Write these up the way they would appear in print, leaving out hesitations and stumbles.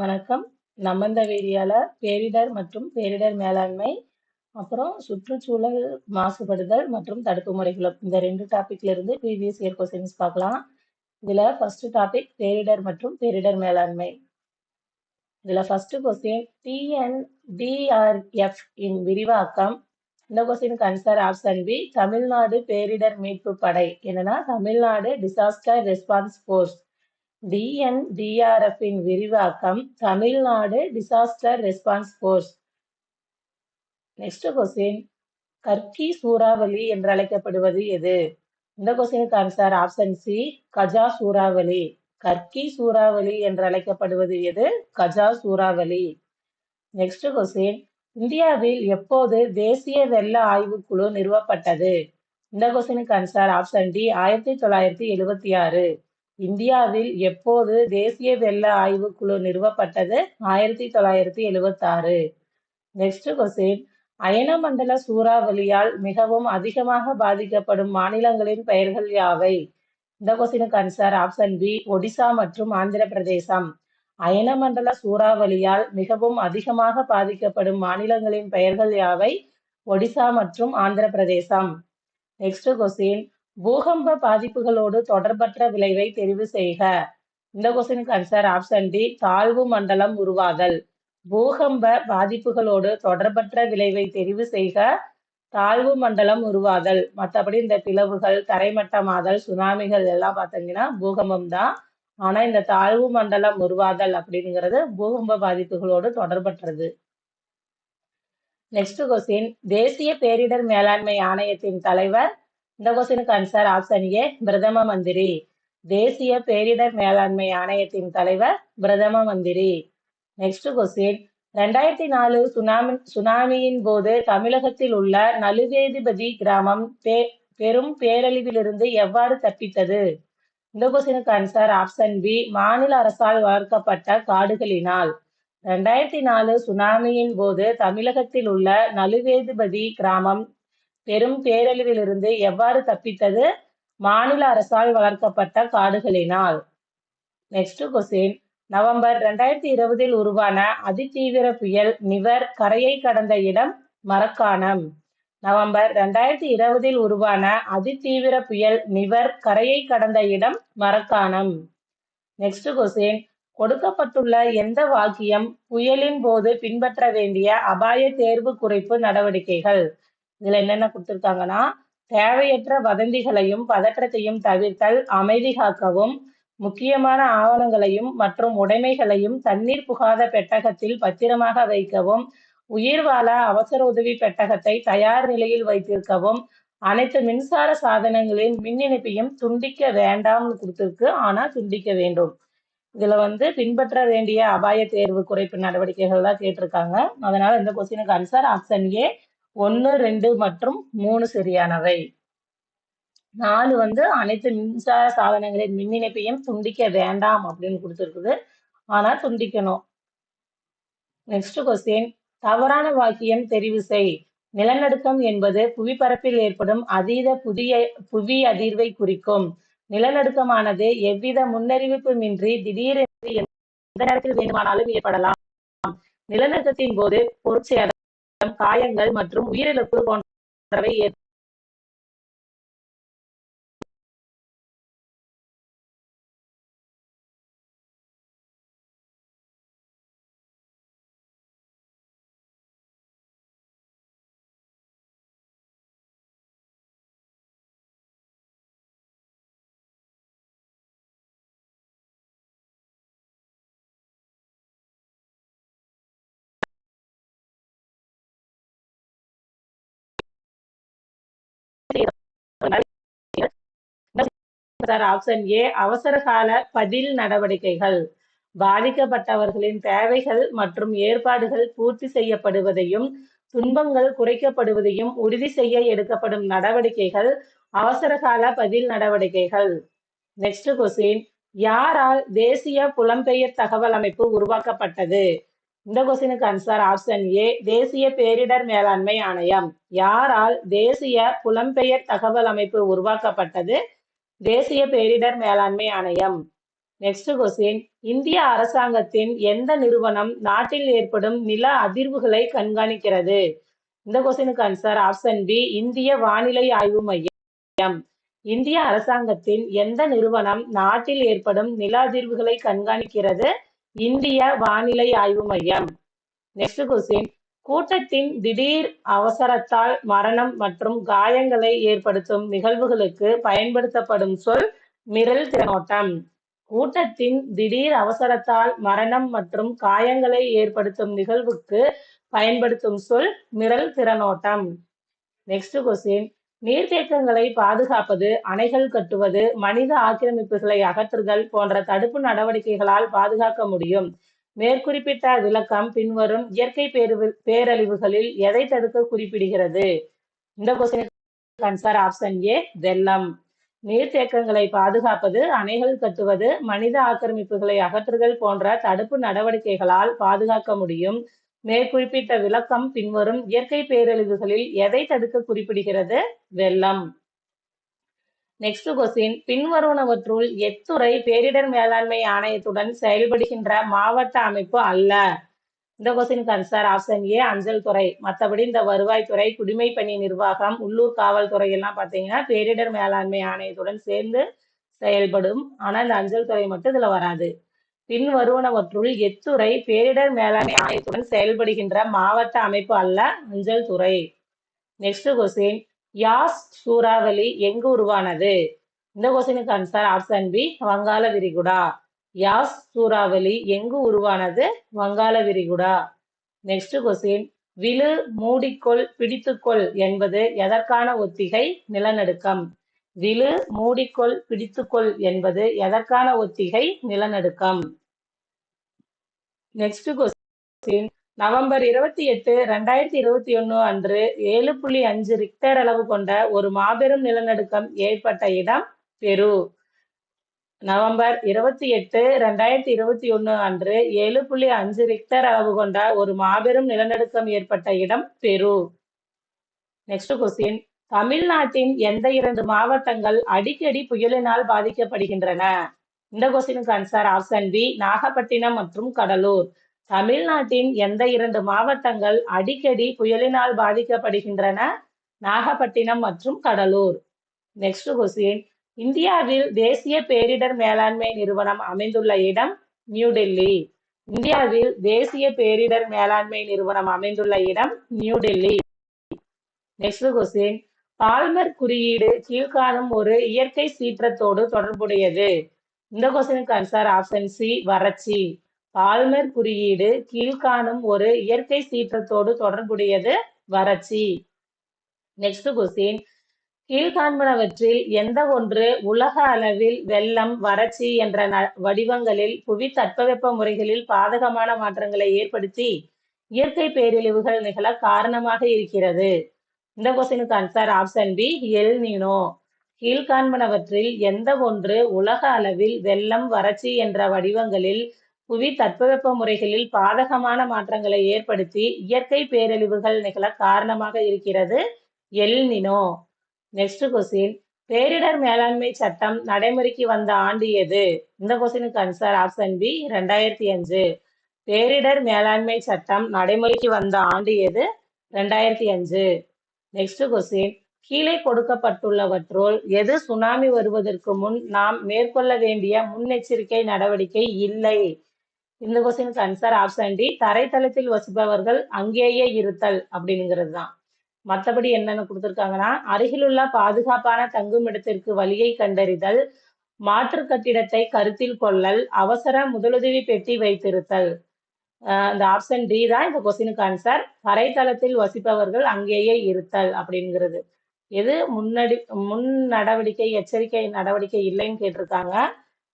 வணக்கம். நம்ம இந்த வீடியோல பேரிடர் மற்றும் பேரிடர் மேலாண்மை, அப்புறம் சுற்றுச்சூழல் மாசுபடுதல் மற்றும் தடுப்பு முறைகளும் இந்த 2 டாபிக்ல இருந்து ப்ரீவியஸ் இயர் கொஸ்டின்ஸ் பார்க்கலாம். இதுல ஃபர்ஸ்ட் டாபிக் பேரிடர் மற்றும் பேரிடர் மேலாண்மை. இதுல ஃபர்ஸ்ட் கொஸ்டின் டிஎன்டிஆர்எஃப் இன் விரிவாக்கம். இந்த கொஸ்டினுக்கு ஆன்சர் ஆப்ஷன் பி தமிழ்நாடு பேரிடர் மீட்பு படை. என்னன்னா Tamil Nadu disaster response force. TNDRF இன் விரிவாக்கம் Tamil Nadu disaster response force. Next question கர்கி சூறாவளி என்று அழைக்கப்படுவது எது? இந்த கொஸ்டினுக்கு ஆன்சர் ஆப்ஷன் சி கஜா சூறாவளி. கர்கி சூறாவளி என்று அழைக்கப்படுவது எது? கஜா சூறாவளி. நெக்ஸ்ட் கொஸ்டின் இந்தியாவில் எப்போது தேசிய வெள்ள ஆய்வுக்குழு நிறுவப்பட்டது? இந்த கொஸ்டினுக்கு ஆன்சர் ஆப்ஷன் டி 1976. இந்தியாவில் எப்போது தேசிய வெள்ள ஆய்வுக்குழு நிறுவப்பட்டது? 1976. நெக்ஸ்ட் கொஸ்டின் அயனமண்டல சூறாவளியால் மிகவும் அதிகமாக பாதிக்கப்படும் மாநிலங்களின் பெயர்கள் யாவை? இந்த கொஸ்டினுக்கு ஆன்சர் ஆப்ஷன் பி ஒடிசா மற்றும் ஆந்திர பிரதேசம். அயனமண்டல சூறாவளியால் மிகவும் அதிகமாக பாதிக்கப்படும் மாநிலங்களின் பெயர்கள் யாவை? ஒடிசா மற்றும் ஆந்திர பிரதேசம். நெக்ஸ்ட் கொஸ்டின் பூகம்ப பாதிப்புகளோடு தொடர்பற்ற விளைவை தெரிவு செய்க. இந்த கொஸ்டினுக்கு ஆன்சர் ஆப்ஷன் டி தாழ்வு மண்டலம் உருவாதல். பூகம்ப பாதிப்புகளோடு தொடர்பற்ற விளைவை தெரிவு செய்க. தாழ்வு மண்டலம் உருவாதல். மற்றபடி இந்த பிளவுகள், தரைமட்டமாதல், சுனாமிகள் எல்லாம் பார்த்தீங்கன்னா பூகம்பம் தான். ஆனா இந்த தாழ்வு மண்டலம் உருவாதல் அப்படிங்கிறது பூகம்ப பாதிப்புகளோடு தொடர்பற்றது. நெக்ஸ்ட் கொஸ்டின் தேசிய பேரிடர் மேலாண்மை ஆணையத்தின் தலைவர். இந்த கொஸ்டினுக்கு ஆன்சர் ஆப்ஷன் ஏ பிரதம மந்திரி. தேசிய பேரிடர் மேலாண்மை ஆணையத்தின் தலைவர் பிரதம மந்திரி. நெக்ஸ்ட் கொஸ்டின் 2004 சுனாமியின் போது தமிழகத்தில் உள்ள நலுவேதிபதி கிராமம் பெரும் பேரழிவிலிருந்து எவ்வாறு தப்பித்தது? இந்த கொஸ்டினுக்கு ஆன்சர் ஆப்ஷன் பி மாநில அரசால் வளர்க்கப்பட்ட காடுகளினால். 2004 சுனாமியின் போது தமிழகத்தில் உள்ள நலுவேதிபதி கிராமம் பெரும் பேரழிவிலிருந்து எவ்வாறு தப்பித்தது? மாநில அரசால் வளர்க்கப்பட்ட காடுகளினால். நெக்ஸ்ட் கொஸ்டின் நவம்பர் 2020 உருவான அதிதீவிர புயல் நிவர் கரையை கடந்த இடம் மரக்காணம். நவம்பர் 2020 உருவான அதிதீவிர புயல் நிவர் கரையை கடந்த இடம் மரக்காணம். நெக்ஸ்ட் கொஸ்டின் கொடுக்கப்பட்டுள்ள எந்த வாக்கியம் புயலின் போது பின்பற்ற வேண்டிய அபாய தேர்வு குறைப்பு நடவடிக்கைகள்? இதுல என்னென்ன கொடுத்திருக்காங்கன்னா தேவையற்ற வதந்திகளையும் பதற்றத்தையும் தவிர்த்தல், அமைதி காக்கவும், முக்கியமான ஆவணங்களையும் மற்றும் உடைமைகளையும் தண்ணீர் புகாத பெட்டகத்தில் பத்திரமாக வைக்கவும், உயிர் வாழ அவசர உதவி பெட்டகத்தை தயார் நிலையில் வைத்திருக்கவும், அனைத்து மின்சார சாதனங்களின் மின் இணைப்பையும் துண்டிக்க வேண்டாம்னு கொடுத்திருக்கு. ஆனா துண்டிக்க வேண்டும். இதுல பின்பற்ற வேண்டிய அபாய தேர்வு குறைப்பு நடவடிக்கைகள் தான் கேட்டிருக்காங்க. அதனால இந்த கொஸ்டினுக்கு ஆன்சர் ஆப்ஷன் ஏ 1, 2 மற்றும் 3 சரியானவை. 4 அனைத்து மின்சார சாதனங்களின் மின் இணைப்பையும் துண்டிக்க வேண்டாம் அப்படின்னு கொடுத்திருக்குது. ஆனா துண்டிக்கணும். நெக்ஸ்ட் கொஸ்டின் தவறான வாக்கியம் தெரிவு செய். நிலநடுக்கம் என்பது புவிப்பரப்பில் ஏற்படும் அதீத புவி அதிர்வை குறிக்கும். நிலநடுக்கமானது எவ்வித முன்னறிவிப்புமின்றி திடீரென்று எந்த நேரத்தில் வேண்டுமானாலும் ஏற்படலாம். நிலநடுக்கத்தின் போது பொருட்சேதம், காயங்கள் மற்றும் உயிரிழப்பு போன்றவை ஆப்ஷன் ஏ அவசர கால பதில் நடவடிக்கைகள். பாதிக்கப்பட்டவர்களின் தேவைகள் மற்றும் ஏற்பாடுகள் பூர்த்தி செய்யப்படுவதையும் துன்பங்கள் குறைக்கப்படுவதையும் உறுதி செய்ய எடுக்கப்படும் நடவடிக்கைகள் அவசர கால பதில் நடவடிக்கைகள். நெக்ஸ்ட் கொஸ்டின் யாரால் தேசிய புலம்பெயர் தகவல் அமைப்பு உருவாக்கப்பட்டது? இந்த கொஸ்டினுக்கு ஆன்சர் ஆப்ஷன் ஏ தேசிய பேரிடர் மேலாண்மை ஆணையம். யாரால் தேசிய புலம்பெயர் தகவல் அமைப்பு உருவாக்கப்பட்டது? தேசிய பேரிடர் மேலாண்மை ஆணையம். நெக்ஸ்ட் கொஸ்டின், இந்திய அரசாங்கத்தின் எந்த நிறுவனம் நாட்டில் ஏற்படும் நில அதிர்வுகளை கண்காணிக்கிறது? இந்த கொஸ்டினுக்கு ஆன்சர் ஆப்ஷன் பி, இந்திய வானிலை ஆய்வு மையம். இந்திய அரசாங்கத்தின் எந்த நிறுவனம் நாட்டில் ஏற்படும் நில அதிர்வுகளை கண்காணிக்கிறது? இந்திய வானிலை ஆய்வு மையம். நெக்ஸ்ட் கொஸ்டின், கூட்டத்தின் திடீர் அவசரத்தால் மரணம் மற்றும் காயங்களை ஏற்படுத்தும் நிகழ்வுகளுக்கு பயன்படுத்தப்படும் சொல் மிரள் திறனோட்டம். கூட்டத்தின் திடீர் அவசரத்தால் மரணம் மற்றும் காயங்களை ஏற்படுத்தும் நிகழ்வுக்கு பயன்படுத்தும் சொல் மிரள் திறனோட்டம். நெக்ஸ்ட் கொஸ்டின், நீர்த்தேக்கங்களை பாதுகாப்பது, அணைகள் கட்டுவது, மனித ஆக்கிரமிப்புகளை அகற்றுதல் போன்ற தடுப்பு நடவடிக்கைகளால் பாதுகாக்க முடியும். மேற்குறிப்பிட்ட விளக்கம் பின்வரும் இயற்கை பேரழிவுகளில் எதை தடுக்க குறிப்பிடுகிறது? இந்த கொஸ்டினுக்கு ஆன்சர் ஆப்ஷன் ஏ, வெள்ளம். நீர்த்தேக்கங்களை பாதுகாப்பது, அணைகள் கட்டுவது, மனித ஆக்கிரமிப்புகளை அகற்றுதல் போன்ற தடுப்பு நடவடிக்கைகளால் பாதுகாக்க முடியும். மேற்குறிப்பிட்ட விளக்கம் பின்வரும் இயற்கை பேரழிவுகளில் எதை தடுக்க குறிப்பிடுகிறது? வெள்ளம். நெக்ஸ்ட் கொஸ்டின், பின்வருவனவற்றுள் எத்துறை பேரிடர் மேலாண்மை ஆணையத்துடன் செயல்படுகின்ற மாவட்ட அமைப்பு அல்ல? இந்த கொஸ்டினுக்கு ஆன்சர் ஆப்ஷன் ஏ, அஞ்சல் துறை. மற்றபடி இந்த வருவாய்த்துறை, குடிமை பணி நிர்வாகம், உள்ளூர் காவல்துறை எல்லாம் பார்த்தீங்கன்னா பேரிடர் மேலாண்மை ஆணையத்துடன் சேர்ந்து செயல்படும். ஆனா இந்த அஞ்சல் துறை மட்டும் இதுல வராது. பின் வருவனவற்றுள் எத்துறை பேரிடர் மேலாண்மை ஆணையத்துடன் செயல்படுகின்ற மாவட்ட அமைப்பு அல்ல? அஞ்சல் துறை. நெக்ஸ்ட் கொஸ்டின், யாஸ் சூறாவளி எங்கு உருவானது? இந்த கொஸ்டினுக்கு ஆன்சர் ஆப்ஷன் பி, வங்காள விரிகுடா. யாஸ் சூறாவளி எங்கு உருவானது? வங்காள விரிகுடா. நெக்ஸ்ட் கொஸ்டின், விழு, மூடிக்கொள், பிடித்துக்கொள் என்பது எதற்கான ஒத்திகை? நிலநடுக்கம். விழு, மூடிக்கொள், பிடித்துக்கொள் என்பது எதற்கான ஒத்திகை? நிலநடுக்கம். நெக்ஸ்ட் கொஸ்டின், நவம்பர் 28, 2021 அன்று 7.5 ரிக்டர் அளவு கொண்ட ஒரு மாபெரும் நிலநடுக்கம் ஏற்பட்ட இடம் பெரு. நவம்பர் 28, 2021 அன்று 7.5 ரிக்டர் அளவு கொண்ட ஒரு மாபெரும் நிலநடுக்கம் ஏற்பட்ட இடம் பெரு. நெக்ஸ்ட் கொஸ்டின், தமிழ்நாட்டின் எந்த 2 மாவட்டங்கள் அடிக்கடி புயலினால் பாதிக்கப்படுகின்றன? இந்த கொஸ்டினுக்கு ஆன்சர் ஆப்ஷன் பி, நாகப்பட்டினம் மற்றும் கடலூர். தமிழ்நாட்டின் எந்த 2 மாவட்டங்கள் அடிக்கடி புயலினால் பாதிக்கப்படுகின்றன? நாகப்பட்டினம் மற்றும் கடலூர். நெக்ஸ்ட் கொஸ்டின், இந்தியாவில் தேசிய பேரிடர் மேலாண்மை நிறுவனம் அமைந்துள்ள இடம்? நியூ டெல்லி. இந்தியாவில் தேசிய பேரிடர் மேலாண்மை நிறுவனம் அமைந்துள்ள இடம்? New Delhi. Next question, Palmer குறியீடு கீழ்காணும் ஒரு இயற்கை சீற்றத்தோடு தொடர்புடையது. இந்த கொஸ்டினுக்கு ஆன்சர் ஆப்ஷன் சி, வறட்சி. பால்மர் குறியீடு கீழ்காணும் ஒரு இயற்கை சீற்றத்தோடு தொடர்புடையது வறட்சி. நெக்ஸ்ட் கொஸ்டின், கீழ்காண்பனவற்றில் எந்த ஒன்று உலக அளவில் வெள்ளம், வறட்சி என்ற வடிவங்களில் புவி தட்பவெப்ப முறைகளில் பாதகமான மாற்றங்களை ஏற்படுத்தி இயற்கை பேரழிவுகள் நிகழ காரணமாக இருக்கிறது? இந்த கொஸ்டினுக்கு answer option B, El Nino. கீழ்காண்பனவற்றில் எந்த ஒன்று உலக அளவில் வெள்ளம், வறட்சி என்ற வடிவங்களில் புவி தட்பவெப்ப முறைகளில் பாதகமான மாற்றங்களை ஏற்படுத்தி இயற்கை பேரழிவுகள் நிகழ காரணமாக இருக்கிறது? El Nino. நெக்ஸ்ட் கொஸ்டின், பேரிடர் மேலாண்மை சட்டம் நடைமுறைக்கு வந்த ஆண்டு எது? இந்த கொஸ்டினுக்கு ஆன்சர் ஆப்ஷன் பி, 2005. பேரிடர் மேலாண்மை சட்டம் நடைமுறைக்கு வந்த ஆண்டு எது? 2005. நெக்ஸ்ட் கொஸ்டின், கீழே கொடுக்கப்பட்டுள்ளவற்றுள் எது சுனாமி வருவதற்கு முன் நாம் மேற்கொள்ள வேண்டிய முன்னெச்சரிக்கை நடவடிக்கை இல்லை? இந்த கொஸ்டினுக்கு ஆன்சர் ஆப்ஷன் டி, தரைத்தளத்தில் வசிப்பவர்கள் அங்கேயே இருத்தல் அப்படிங்கிறது தான். மற்றபடி என்னன்னு கொடுத்திருக்காங்கன்னா, அருகிலுள்ள பாதுகாப்பான தங்குமிடத்திற்கு வழியை கண்டறிதல், மாற்று கட்டிடத்தை கருத்தில் கொள்ளல், அவசர முதலுதவி பெட்டி வைத்திருத்தல். இந்த ஆப்ஷன் டி தான் இந்த கொஸ்டினுக்கு ஆன்சர். தரைத்தளத்தில் வசிப்பவர்கள் அங்கேயே இருத்தல் அப்படிங்கிறது. எது முன் நடவடிக்கை, எச்சரிக்கை நடவடிக்கை இல்லைன்னு கேட்டிருக்காங்க.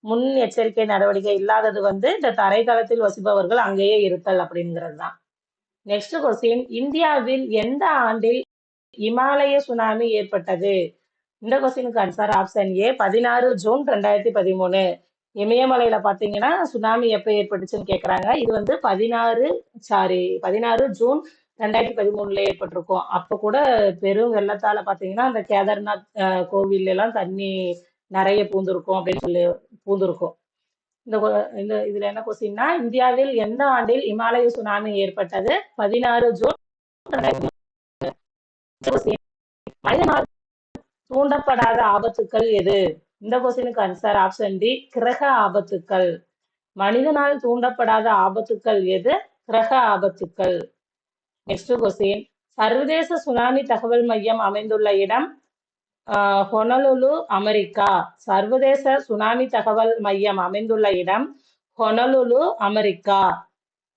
முன் எச்சரிக்கை நடவடிக்கை இல்லாதது இந்த தரைத்தளத்தில் வசிப்பவர்கள் அங்கேயே இருத்தல் அப்படிங்கிறது தான். நெக்ஸ்ட் கொஸ்டின், இந்தியாவில் எந்த ஆண்டில் இமாலய சுனாமி ஏற்பட்டது? இந்த கொஸ்டினுக்கு ஆன்சர் ஆப்ஷன் ஏ, 16 ஜூன் 2013. இமயமலையில பாத்தீங்கன்னா சுனாமி எப்ப ஏற்பட்டுச்சுன்னு கேக்குறாங்க. இது 16 ஜூன் 2013 ஏற்பட்டிருக்கும். அப்ப கூட பெரும் வெள்ளத்தால பாத்தீங்கன்னா அந்த கேதார்நாத் கோவில் எல்லாம் தண்ணி நிறைய பூந்திருக்கும் அப்படின்னு சொல்லி பூந்திருக்கும். இதுல என்ன கொஸ்டின்னா, இந்தியாவில் எந்த ஆண்டில் இமாலய சுனாமி ஏற்பட்டது? 16 ஜூன் 2020. மனிதனால் தூண்டப்படாத ஆபத்துக்கள் எது? இந்த கொஸ்டினுக்கு ஆன்சர் ஆப்ஷன் டி, கிரக ஆபத்துக்கள். மனிதனால் தூண்டப்படாத ஆபத்துக்கள் எது? கிரக ஆபத்துக்கள். நெக்ஸ்ட் கொஸ்டின், சர்வதேச சுனாமி தகவல் மையம் அமைந்துள்ள இடம் ஹொனலுலு, அமெரிக்கா. சர்வதேச சுனாமி தகவல் மையம் அமைந்துள்ள இடம் ஹொனலுலு, அமெரிக்கா.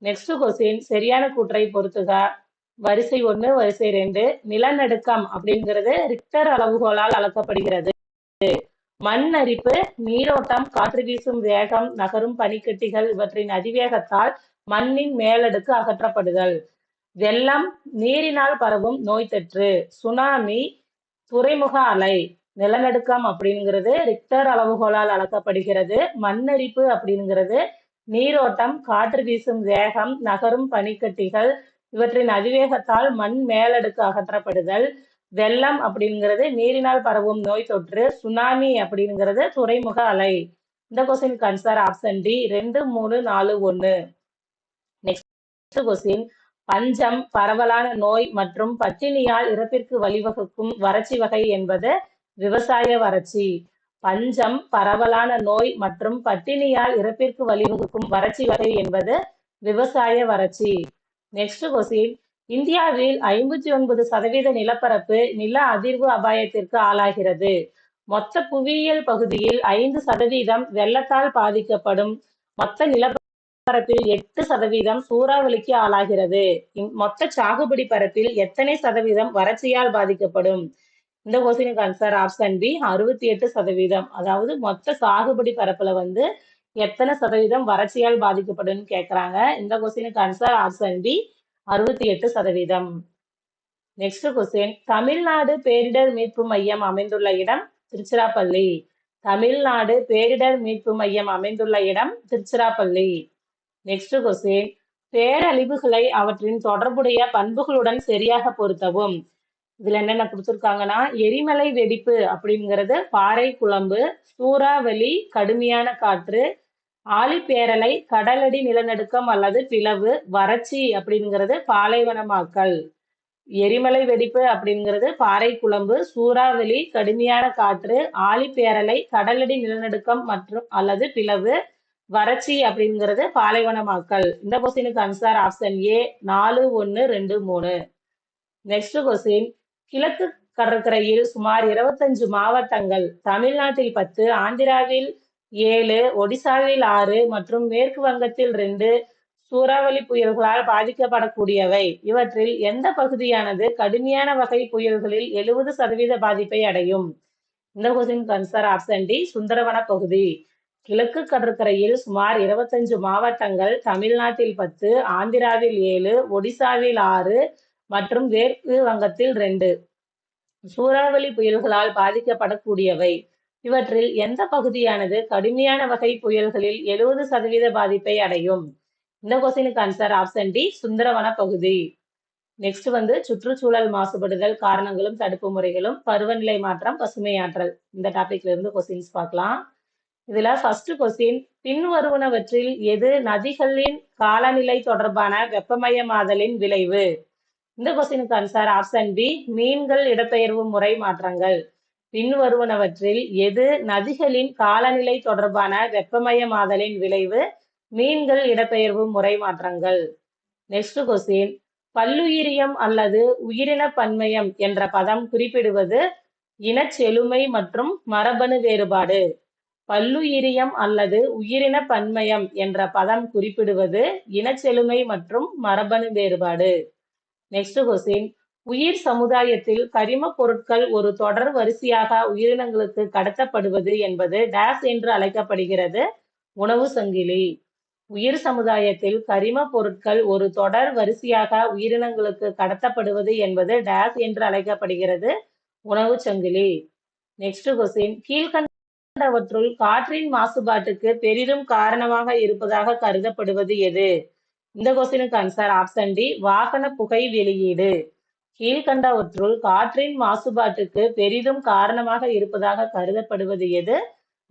நெக்ஸ்ட் கொஸ்டின், சரியான கூற்றை பொறுத்துக. வரிசை 1, வரிசை 2. நிலநடுக்கம் அப்படிங்கிறது ரிக்டர் அளவுகோலால் அளக்கப்படுகிறது. மண் அரிப்பு, நீரோட்டம், காற்று வீசும் வேகம், நகரும் பனிக்கட்டிகள் இவற்றின் அதிவேகத்தால் மண்ணின் மேலடுக்கு அகற்றப்படுதல். வெள்ளம், நீரினால் பரவும் நோய் தொற்று. சுனாமி, துறைமுக அலை. நிலநடுக்கம் அப்படிங்கிறது ரிக்டர் அளவுகோலால் அளக்கப்படுகிறது. மண்ணரிப்பு அப்படிங்கிறது நீரோட்டம், காற்று வீசும் வேகம், நகரும் பனிக்கட்டிகள் இவற்றின் அதிவேகத்தால் மண் மேலடுக்கு அகற்றப்படுதல். வெள்ளம் அப்படிங்கிறது நீரினால் பரவும் நோய் தொற்று. சுனாமி அப்படிங்கிறது துறைமுக அலை. இந்த கொஸ்டினுக்கு answer option D, 2, 3, 4, 1. Next question, பஞ்சம், பரவலான நோய் மற்றும் பட்டினியால் இறப்பிற்கு வழிவகுக்கும் வறட்சி வகை என்பது விவசாய வறட்சி. பஞ்சம், பரவலான நோய் மற்றும் பட்டினியால் இறப்பிற்கு வழிவகுக்கும் வறட்சி வகை என்பது விவசாய வறட்சி. நெக்ஸ்ட் கொஸ்டின், இந்தியாவில் 59% நிலப்பரப்பு நில அதிர்வு அபாயத்திற்கு ஆளாகிறது. மொத்த புவியியல் பகுதியில் 5% வெள்ளத்தால் பாதிக்கப்படும். மொத்த நிலப்பரப்பில் 8% சூறாவளிக்கு ஆளாகிறது. மொத்த சாகுபடி பரப்பில் எத்தனை சதவீதம் வறட்சியால் பாதிக்கப்படும்? இந்த கொஸ்டினுக்கு ஆன்சர் ஆப்ஷன் பி, 68%. அதாவது மொத்த சாகுபடி பரப்புல எத்தனை சதவீதம் வறட்சியால் பாதிக்கப்படும் கேட்கிறாங்க. இந்த கொஸ்டினுக்கு answer option B, 68%. Next question, Tamil Nadu பேரிடர் மீட்பு மையம் அமைந்துள்ள இடம் திருச்சிராப்பள்ளி. தமிழ்நாடு பேரிடர் மீட்பு மையம் அமைந்துள்ள இடம் திருச்சிராப்பள்ளி. நெக்ஸ்ட் கொஸ்டின், பேரழிவுகளை அவற்றின் தொடர்புடைய பண்புகளுடன் சரியாக பொருத்தவும். இதுல என்னென்ன கொடுத்துருக்காங்கன்னா, எரிமலை வெடிப்பு அப்படிங்கிறது பாறை குழம்பு, சூறாவளி கடுமையான காற்று, ஆழிப்பேரலை கடலடி நிலநடுக்கம் அல்லது பிளவு, வறட்சி அப்படிங்கிறது பாலைவனமாக்கல். எரிமலை வெடிப்பு அப்படிங்கிறது பாறை குழம்பு, சூறாவளி கடுமையான காற்று, ஆழிப்பேரலை கடலடி நிலநடுக்கம் மற்றும் அல்லது பிளவு, வறட்சி அப்படிங்கிறது பாலைவனமாக்கல். இந்த கொஸ்டினுக்கு answer option A, 4, 1, 2, 3. Next question, கிழக்கு கடற்கரையில் சுமார் 25 மாவட்டங்கள், தமிழ்நாட்டில் 10, ஆந்திராவில் 7, ஒடிசாவில் 6 மற்றும் மேற்கு வங்கத்தில் 2 சூறாவளி புயல்களால் பாதிக்கப்படக்கூடியவை. இவற்றில் எந்த பகுதியானது கடுமையான வகை புயல்களில் 70% பாதிப்பை அடையும்? இந்த கொஸ்டினுக்கு ஆன்சர் ஆப்ஷன் டி, சுந்தரவன பகுதி. கிழக்கு கடற்கரையில் சுமார் 25 மாவட்டங்கள், தமிழ்நாட்டில் 10, ஆந்திராவில் 7, ஒடிசாவில் 6 மற்றும் மேற்கு வங்கத்தில் 2 சூறாவளி புயல்களால் பாதிக்கப்படக்கூடியவை. இவற்றில் எந்த பகுதியானது கடுமையான வகை புயல்களில் 70% பாதிப்பை அடையும்? இந்த கொஸ்டினுக்கு ஆன்சர் ஆப்ஷன் டி, சுந்தரவன பகுதி. நெக்ஸ்ட் சுற்றுச்சூழல் மாசுபடுதல் காரணங்களும் தடுப்பு முறைகளும், பருவநிலை மாற்றம், பசுமையாற்றல். இந்த டாபிக்ல இருந்து கொஸ்டின்ஸ் பார்க்கலாம். இதுல ஃபர்ஸ்ட் கொஸ்டின், பின்வருவனவற்றில் எது நதிகளின் காலநிலை தொடர்பான வெப்பமயமாதலின் விளைவு? இந்த கொஸ்டினுக்கு ஆன்சர் ஆப்ஷன் பி, மீன்கள் இடப்பெயர்வு முறை மாற்றங்கள். பின்வருவனவற்றில் எது நதிகளின் காலநிலை தொடர்பான வெப்பமயமாதலின் விளைவு? மீன்கள் இடப்பெயர்வு முறை மாற்றங்கள். நெக்ஸ்ட் கொஸ்டின், பல்லுயிரியம் அல்லது உயிரின பன்மயம் என்ற பதம் குறிப்பிடுவது இனச்செழுமை மற்றும் மரபணு வேறுபாடு. பல்லுயிரியம் அல்லது உயிரின பன்மயம் என்ற பதம் குறிப்பிடுவது இனச்செழுமை மற்றும் மரபணு வேறுபாடு. நெக்ஸ்ட் கொஸ்டின், உயிர் சமுதாயத்தில் கரிம பொருட்கள் ஒரு தொடர் வரிசையாக உயிரினங்களுக்கு கடத்தப்படுவது என்பது டேஸ் என்று அழைக்கப்படுகிறது? உணவு சங்கிலி. உயிர் சமுதாயத்தில் கரிம பொருட்கள் ஒரு தொடர் வரிசையாக உயிரினங்களுக்கு கடத்தப்படுவது என்பது டேஸ் என்று அழைக்கப்படுகிறது? உணவு சங்கிலி. நெக்ஸ்ட் கொஸ்டின், கீழ்கண்டவற்றுள் காற்றின் மாசுபாட்டுக்கு பெரிதும் காரணமாக இருப்பதாக கருதப்படுவது எது? இந்த கொஸ்டினுக்கு ஆன்சர் ஆப்ஷன் டி, வாகன புகை வெளியீடு. கீழ்கண்டவற்றுள் காற்றின் மாசுபாட்டுக்கு பெரிதும் காரணமாக இருப்பதாக கருதப்படுவது எது?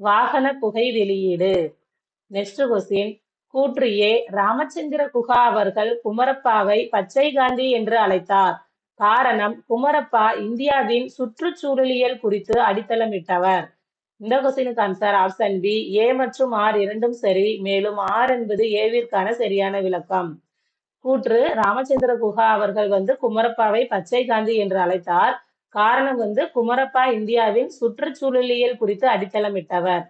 வாகன புகை வெளியீடு. Next question. கூற்று ஏ. ராமச்சந்திர குஹா அவர்கள் குமரப்பாவை பச்சை காந்தி என்று அழைத்தார். காரணம், குமரப்பா இந்தியாவின் சுற்றுச்சூழலியல் குறித்து அடித்தளமிட்டவர். இந்த கொஸ்டினுக்கு ஆன்சர் ஆப்ஷன் பி. ஏ மற்றும் ஆர் இரண்டும் சரி, மேலும் ஆர் என்பது ஏவிற்கான சரியான விளக்கம். கூற்று, ராமச்சந்திர குஹா அவர்கள் குமரப்பாவை பச்சை காந்தி என்று அழைத்தார். காரணம் குமரப்பா இந்தியாவின் சுற்றுச்சூழலியல் குறித்து அடித்தளமிட்டவர்.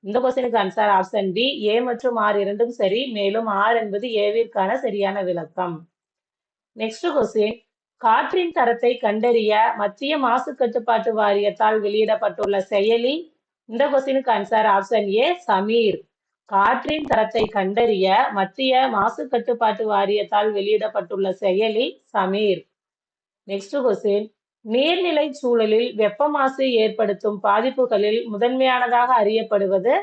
இந்த கொஸ்டினுக்கு ஆன்சர் ஆப்ஷன் பி. ஏ மற்றும் ஆர் இரண்டும் சரி, மேலும் ஆர் என்பது ஏவிற்கான சரியான விளக்கம். Next question. காற்றின் தரத்தை கண்டறிய மத்திய மாசு கட்டுப்பாட்டு வாரியத்தால் வெளியிடப்பட்டுள்ள செயலி. இந்த கொஸ்டினுக்கு ஆன்சர் ஆப்ஷன் ஏ. சமீர். காற்றின் தரத்தை கண்டறிய மத்திய மாசு கட்டுப்பாட்டு வாரியத்தால் வெளியிடப்பட்டுள்ள செயலி சமீர். Next question. நீர்நிலை சூழலில் வெப்ப மாசு ஏற்படுத்தும் பாதிப்புகளில் முதன்மையானதாக அறியப்படுவது.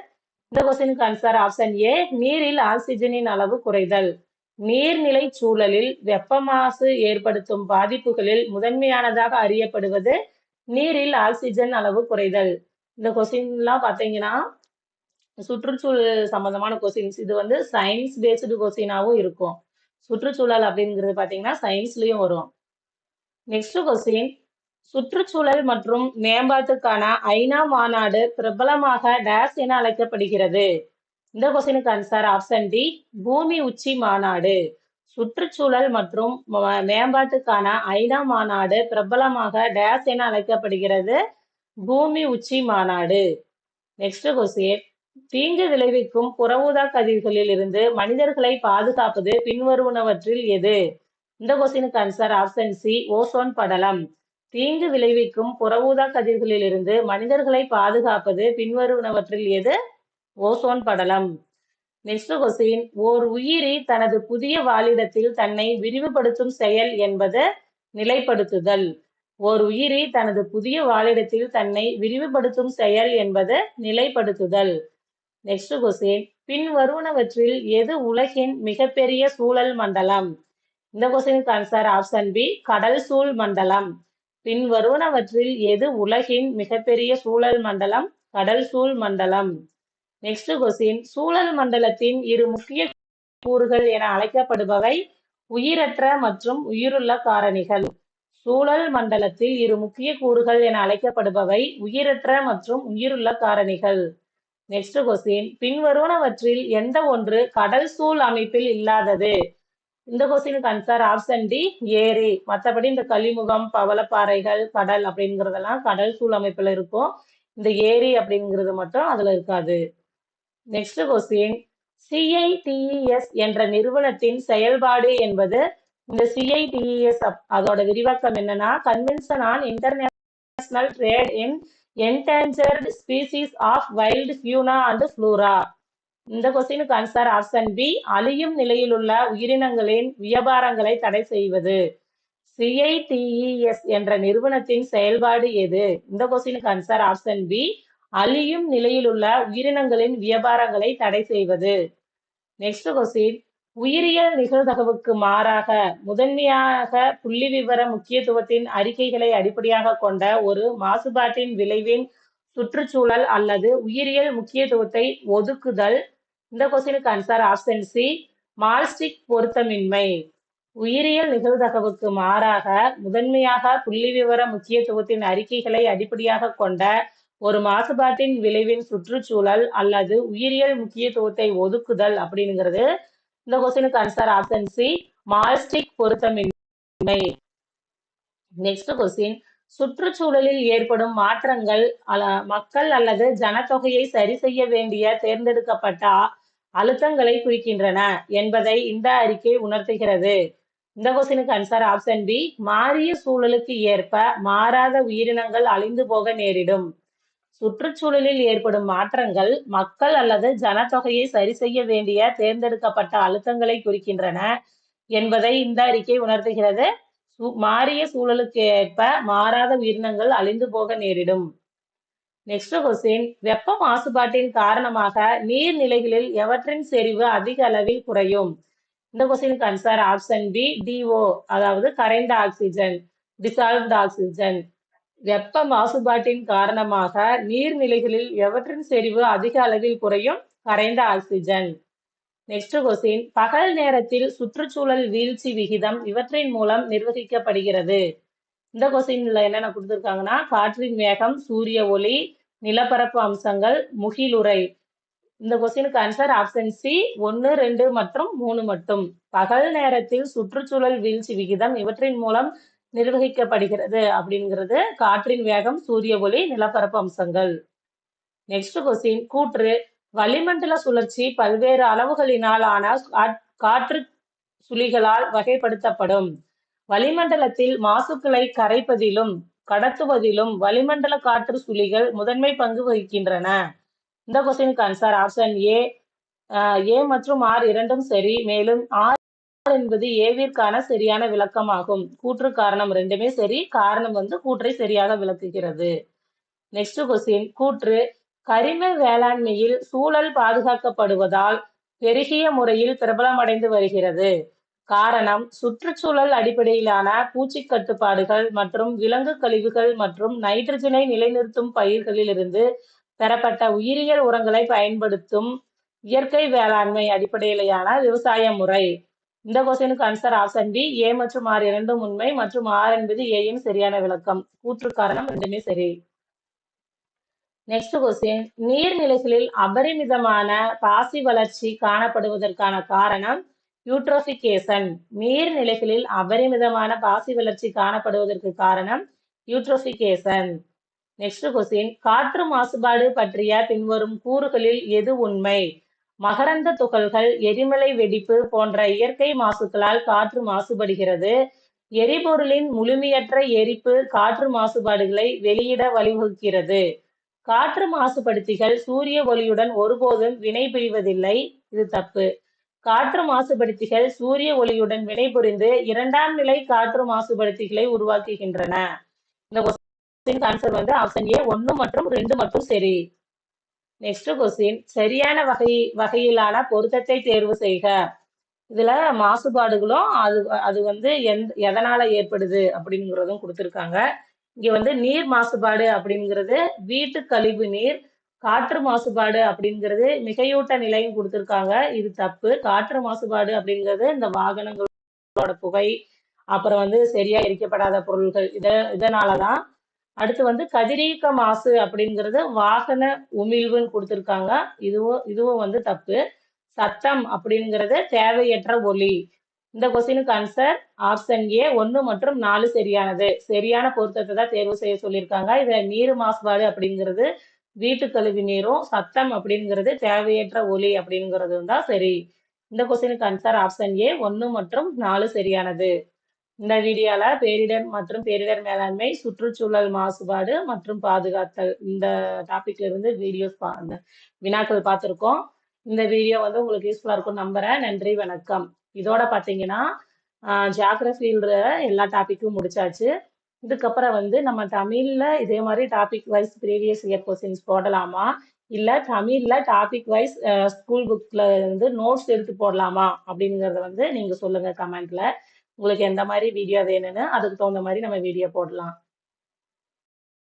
இந்த கொஸ்டினுக்கு ஆன்சர் ஆப்ஷன் ஏ. நீரில் ஆக்சிஜனின் அளவு குறைதல். நீர்நிலை சூழலில் வெப்ப மாசு ஏற்படுத்தும் பாதிப்புகளில் முதன்மையானதாக அறியப்படுவது நீரில் ஆக்சிஜன் அளவு குறைதல். இந்த கொஸ்டின்லாம் பார்த்தீங்கன்னா சுற்றுச்சூழல் சம்பந்தமான கொஸ்டின்ஸ். இது சயின்ஸ் பேஸ்டு கொஸ்டினாவும் இருக்கும். சுற்றுச்சூழல் அப்படிங்கிறது பார்த்தீங்கன்னா சயின்ஸ்லயும் வரும். Next question. சுற்றுச்சூழல் மற்றும் மேம்பாட்டுக்கான ஐநா மாநாடு பிரபலமாக டேஸ் என அழைக்கப்படுகிறது. இந்த கொஸ்டினுக்கு ஆன்சர் ஆப்ஷன் டி. பூமி உச்சி மாநாடு. சுற்றுச்சூழல் மற்றும் மேம்பாட்டுக்கான ஐநா மாநாடு பிரபலமாக டேஸ் என அழைக்கப்படுகிறது. பூமி உச்சி மாநாடு. Next question. தீங்கு விளைவிக்கும் புற ஊதா கதிர்களில் இருந்து மனிதர்களை பாதுகாப்பது பின்வருவனவற்றில் எது? இந்த கொஸ்டினுக்கு ஆன்சர் ஆப்ஷன் சி. ஓசோன் படலம். தீங்கு விளைவிக்கும் புற ஊதா கதிர்களில் இருந்து மனிதர்களை பாதுகாப்பது பின்வருவனவற்றில் எது? ஓசோன் படலம். Next question. ஓர் உயிரி தனது புதிய வாழிடத்தில் தன்னை விரிவுபடுத்தும் செயல் என்பது நிலைப்படுத்துதல். ஓர் உயிரி தனது புதிய வாழிடத்தில் தன்னை விரிவுபடுத்தும் செயல் என்பது நிலைப்படுத்துதல். Next question. பின் வருவனவற்றில் எது உலகின் மிகப்பெரிய சூழல் மண்டலம்? இந்த கொஸ்டினுக்கு ஆன்சர் ஆப்ஷன் பி. கடல் சூழ் மண்டலம். பின் வருவனவற்றில் எது உலகின் மிகப்பெரிய சூழல் மண்டலம்? கடல் சூழ் மண்டலம். Next question. சூழல் மண்டலத்தின் இரு முக்கிய கூறுகள் என அழைக்கப்படுபவை உயிரற்ற மற்றும் உயிருள்ள காரணிகள். சூழல் மண்டலத்தில் இரு முக்கிய கூறுகள் என அழைக்கப்படுபவை உயிரற்ற மற்றும் உயிருள்ள காரணிகள். Next question. பின்வருவனவற்றில் எந்த ஒன்று கடல் சூழ் அமைப்பில் இல்லாதது? இந்த கொஸ்டினுக்கு ஆன்சர் ஆப்ஷன் டி. ஏரி. மற்றபடி இந்த கலிமுகம், பவளப்பாறைகள், கடல் அப்படிங்கிறதெல்லாம் கடல் சூழ் அமைப்புல இருக்கும். இந்த ஏரி அப்படிங்கிறது மட்டும் அதுல இருக்காது. Next question. சிஐடிஇஎஸ் என்ற நிறுவனத்தின் செயல்பாடு என்பது. இந்த சிஐடிஇஎஸ் அதோட விரிவாக்கம் என்னன்னா, convention on international trade in endangered species of wild fauna and flora. இந்த கொஸ்டினுக்கு ஆன்சர் ஆப்ஷன் பி. அழியும் நிலையில் உள்ள உயிரினங்களின் வியாபாரங்களை தடை செய்வது. சிஐடிஇஎஸ் என்ற நிறுவனத்தின் செயல்பாடு எது? இந்த கொஸ்டினுக்கு ஆன்சர் ஆப்ஷன் பி. அழியும் நிலையில் உள்ள உயிரினங்களின் வியாபாரங்களை தடை செய்வது. Next question. உயிரியல் நிகழ்தகவுக்கு மாறாக முதன்மையாக புள்ளிவிவர முக்கியத்துவத்தின் அறிக்கைகளை அடிப்படையாக கொண்ட ஒரு மாசுபாட்டின் விளைவின் சுற்றுச்சூழல் அல்லது உயிரியல் முக்கியத்துவத்தை ஒதுக்குதல். இந்த கொஸ்டினுக்கு ஆன்சர் ஆப்ஷன் சி. மால்ஸ்டிக் பொருத்தமின்மை. உயிரியல் நிகழ்தகவுக்கு மாறாக முதன்மையாக புள்ளிவிவர முக்கியத்துவத்தின் அறிக்கைகளை அடிப்படையாக கொண்ட ஒரு மாசுபாட்டின் விளைவின் சுற்றுச்சூழல் அல்லது உயிரியல் முக்கியத்துவத்தை ஒதுக்குதல் அப்படிங்கிறது. இந்த கொஸ்டினுக்கு ஆன்சர் ஆப்ஷன் சி. மால்ஸ்டிக் பொருத்தமின்மை. Next question. சுற்றுச்சூழலில் ஏற்படும் மாற்றங்கள் மக்கள் அல்லது ஜனத்தொகையை சரி செய்ய வேண்டிய தேர்ந்தெடுக்கப்பட்ட அழுத்தங்களை குறிக்கின்றன என்பதை இந்த அறிக்கை உணர்த்துகிறது. இந்த கொஸ்டினுக்கு ஆன்சர் ஆப்ஷன் பி. மாறிய சூழலுக்கு ஏற்ப மாறாத உயிரினங்கள் அழிந்து போக நேரிடும். சுற்றுச்சூழலில் ஏற்படும் மாற்றங்கள் மக்கள் அல்லது ஜனத்தொகையை சரி செய்ய வேண்டிய தேர்ந்தெடுக்கப்பட்ட அழுத்தங்களை குறிக்கின்றன என்பதை இந்த அறிக்கை உணர்த்துகிறது. மாறிய சூழலுக்கு ஏற்ப மாறாத உயிரினங்கள் அழிந்து போக நேரிடும். Next question. வெப்ப மாசுபாட்டின் காரணமாக நீர்நிலைகளில் எவற்றின் செறிவு அதிக அளவில் குறையும்? இந்த கொஸ்டினுக்கு ஆன்சர் ஆப்ஷன் பி. டிஓ, அதாவது கரைந்த ஆக்சிஜன், டிசால்வ்டு ஆக்சிஜன். வெப்ப மாசுபாட்டின் காரணமாக நீர்நிலைகளில் எவற்றின் செறிவு அதிக அளவில் குறையும்? கரைந்த ஆக்சிஜன். நெக்ஸ்ட் கொஸ்டின், பகல் நேரத்தில் சுற்றுச்சூழல் வீழ்ச்சி விகிதம் இவற்றின் மூலம் நிர்வகிக்கப்படுகிறது. இந்த கொஸ்டின்ல என்னென்ன கொடுத்திருக்காங்கன்னா, காற்றின் வேகம், சூரிய ஒளி, நிலப்பரப்பு அம்சங்கள், முகிலுறை. இந்த கொஸ்டினுக்கு ஆன்சர் ஆப்ஷன் சி 1, 2 மற்றும் 3 மட்டும். பகல் நேரத்தில் சுற்றுச்சூழல் வீழ்ச்சி விகிதம் இவற்றின் மூலம் நிர்வகிக்கப்படுகிறது அப்படிங்கிறது காற்றின் வேகம், சூரிய ஒளி, நிலப்பரப்பு அம்சங்கள். நெக்ஸ்ட் கொஸ்டின், கூற்று வளிமண்டல சுழற்சி பல்வேறு அளவுகளினால் ஆன காற்று சுழிகளால் வகைப்படுத்தப்படும். வளிமண்டலத்தில் மாசுக்களை கரைப்பதிலும் கடத்துவதிலும் வளிமண்டல காற்று சுழிகள் முதன்மை பங்கு வகிக்கின்றன. இந்த கொஸ்டினுக்கு ஆன்சர் ஆப்ஷன் ஏ மற்றும் ஆர் இரண்டும் சரி. மேலும் ஆர் என்பது ஏவிற்கான சரியான விளக்கமாகும். கூற்று காரணம் ரெண்டுமே சரி. காரணம் கூற்றை சரியாக விளக்குகிறது. நெக்ஸ்ட் கொஸ்டின், கூற்று கரிம வேளாண்மையில் சூழல் பாதுகாக்கப்படுவதால் பெருகிய முறையில் பிரபலமடைந்து வருகிறது. காரணம் சுற்றுச்சூழல் அடிப்படையிலான பூச்சி கட்டுப்பாடுகள் மற்றும் விலங்கு கழிவுகள் மற்றும் நைட்ரஜனை நிலைநிறுத்தும் பயிர்களிலிருந்து பெறப்பட்ட உயிரியல் உரங்களை பயன்படுத்தும் இயற்கை வேளாண்மை அடிப்படையிலான விவசாய முறை. இந்த கொஸ்டினுக்கு ஆன்சர் ஆப்ஷன் பி ஏ மற்றும் ஆர் இரண்டும் உண்மை மற்றும் ஆர் என்பது ஏயின் சரியான விளக்கம். கூற்று காரணம் ரெண்டுமே சரி. நெக்ஸ்ட் கொஸ்டின், நீர்நிலைகளில் அபரிமிதமான பாசி வளர்ச்சி காணப்படுவதற்கான காரணம் யூட்ரோபிகேஷன். நீர்நிலைகளில் அபரிமிதமான பாசி வளர்ச்சி காணப்படுவதற்கு காரணம் யூட்ரோபிகேஷன். நெக்ஸ்ட் கொஸ்டின், காற்று மாசுபாடு பற்றிய பின்வரும் கூறுகளில் எது உண்மை? மகரந்த துகள்கள், எரிமலை வெடிப்பு போன்ற இயற்கை மாசுக்களால் காற்று மாசுபடுகிறது. எரிபொருளின் முழுமையற்ற எரிப்பு காற்று மாசுபாடுகளை வெளியிட வழிவகுக்கிறது. காற்று மாசுபடுத்திகள் சூரிய ஒளியுடன் ஒருபோதும் வினைபுரிவதில்லை. இது தப்பு. காற்று மாசுபடுத்திகள் சூரிய ஒளியுடன் வினைபுரிந்து இரண்டாம் நிலை காற்று மாசுபடுத்திகளை உருவாக்குகின்றன. இந்த கொஸ்டின் ஆன்சர் ஆப்ஷன் ஏ 1 மற்றும் 2 மட்டும் சரி. நெக்ஸ்ட் கொஸ்டின், சரியான வகையிலான பொருத்தத்தை தேர்வு செய்க. இதுல மாசுபாடுகளும் அது எதனால ஏற்படுது அப்படிங்கிறதும் கொடுத்திருக்காங்க. இங்க நீர் மாசுபாடு அப்படிங்கிறது வீட்டு கழிவு நீர், காற்று மாசுபாடு அப்படிங்கிறது மிகையூட்ட நிலையும் கொடுத்திருக்காங்க. இது தப்பு. காற்று மாசுபாடு அப்படிங்கிறது இந்த வாகனங்களோட புகை, அப்புறம் சரியா எரிக்கப்படாத பொருட்கள் இதனாலதான். அடுத்து கதிரியக்க மாசு அப்படிங்கிறது வாகன உமிழ்வுன்னு கொடுத்திருக்காங்க. இதுவும் தப்பு. சத்தம் அப்படிங்கிறது தேவையற்ற ஒலி. இந்த கொஸ்டினுக்கு ஆன்சர் ஆப்ஷன் ஏ 1 மற்றும் 4 சரியானது. சரியான பொருத்தத்தை தான் தேர்வு செய்ய சொல்லியிருக்காங்க. இதுல நீர் மாசுபாடு அப்படிங்கிறது வீட்டு கழிவு நீரும், சத்தம் அப்படிங்கிறது தேவையற்ற ஒலி அப்படிங்கிறதும் தான் சரி. இந்த கொஸ்டினுக்கு ஆன்சர் ஆப்ஷன் ஏ 1 மற்றும் 4 சரியானது. இந்த வீடியோல பேரிடர் மற்றும் பேரிடர் மேலாண்மை, சுற்றுச்சூழல் மாசுபாடு மற்றும் பாதுகாத்தல் இந்த டாபிக்ல இருந்து வினாக்கள் பார்த்திருக்கோம். இந்த வீடியோ உங்களுக்கு யூஸ்ஃபுல்லா இருக்கும் நம்புறேன். நன்றி, வணக்கம். இதோட பாத்தீங்கன்னா ஜியாகிரபில எல்லா டாபிக்கும் முடிச்சாச்சு. இதுக்கப்புறம் நம்ம தமிழ்ல இதே மாதிரி topic wise previous year questions போடலாமா, இல்ல தமிழ்ல டாபிக் வைஸ் ஸ்கூல் புக்ல நோட்ஸ் எடுத்து போடலாமா அப்படிங்கறத நீங்க சொல்லுங்க கமெண்ட்ல. உங்களுக்கு எந்த மாதிரி வீடியோ வேணும்னு அதுக்கு தகுந்த மாதிரி நம்ம வீடியோ போடலாம்.